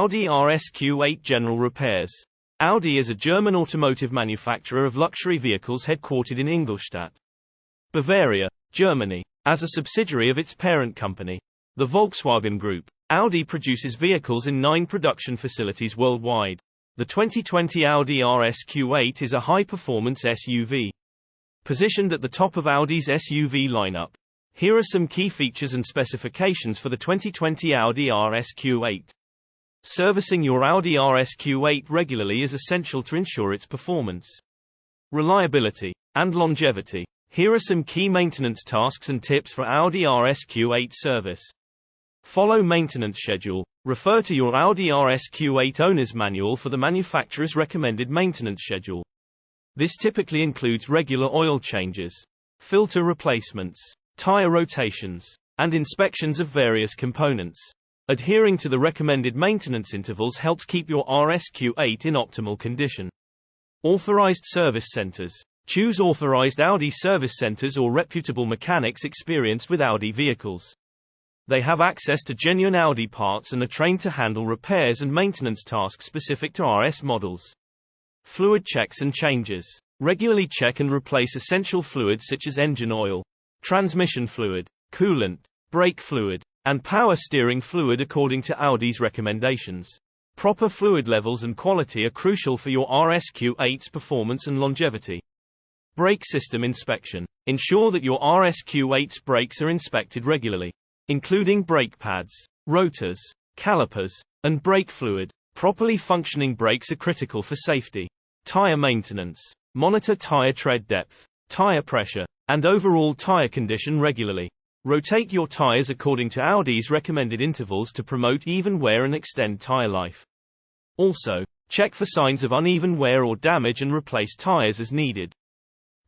Audi RSQ8 General Repairs. Audi is a German automotive manufacturer of luxury vehicles headquartered in Ingolstadt, Bavaria, Germany. As a subsidiary of its parent company, the Volkswagen Group, Audi produces vehicles in 9 production facilities worldwide. The 2020 Audi RSQ8 is a high-performance SUV, positioned at the top of Audi's SUV lineup. Here are some key features and specifications for the 2020 Audi RSQ8. Servicing your Audi RSQ8 regularly is essential to ensure its performance, reliability, and longevity. Here are some key maintenance tasks and tips for Audi RSQ8 service. Follow maintenance schedule. Refer to your Audi RSQ8 owner's manual for the manufacturer's recommended maintenance schedule. This typically includes regular oil changes, filter replacements, tire rotations, and inspections of various components. Adhering to the recommended maintenance intervals helps keep your RSQ8 in optimal condition. Authorized service centers. Choose authorized Audi service centers or reputable mechanics experienced with Audi vehicles. They have access to genuine Audi parts and are trained to handle repairs and maintenance tasks specific to RS models. Fluid checks and changes. Regularly check and replace essential fluids such as engine oil, transmission fluid, coolant, brake fluid, and power steering fluid according to Audi's recommendations. Proper fluid levels and quality are crucial for your RSQ8's performance and longevity. Brake system inspection. Ensure that your RSQ8's brakes are inspected regularly, including brake pads, rotors, calipers, and brake fluid. Properly functioning brakes are critical for safety. Tire maintenance. Monitor tire tread depth, tire pressure, and overall tire condition regularly. Rotate your tires according to Audi's recommended intervals to promote even wear and extend tire life. Also, check for signs of uneven wear or damage and replace tires as needed.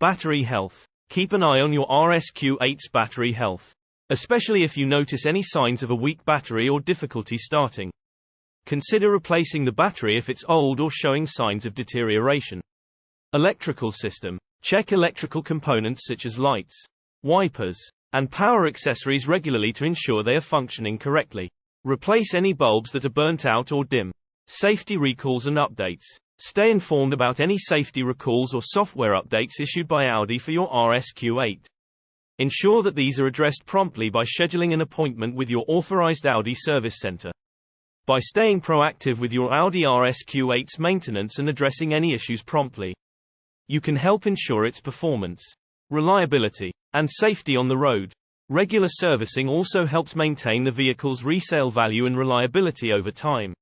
Battery health. Keep an eye on your RSQ8's battery health, especially if you notice any signs of a weak battery or difficulty starting. Consider replacing the battery if it's old or showing signs of deterioration. Electrical system. Check electrical components such as lights, wipers, and power accessories regularly to ensure they are functioning correctly. Replace any bulbs that are burnt out or dim. Safety recalls and updates. Stay informed about any safety recalls or software updates issued by Audi for your RSQ8. Ensure that these are addressed promptly by scheduling an appointment with your authorized Audi service center. By staying proactive with your Audi RSQ8's maintenance and addressing any issues promptly, you can help ensure its performance, reliability, and safety on the road. Regular servicing also helps maintain the vehicle's resale value and reliability over time.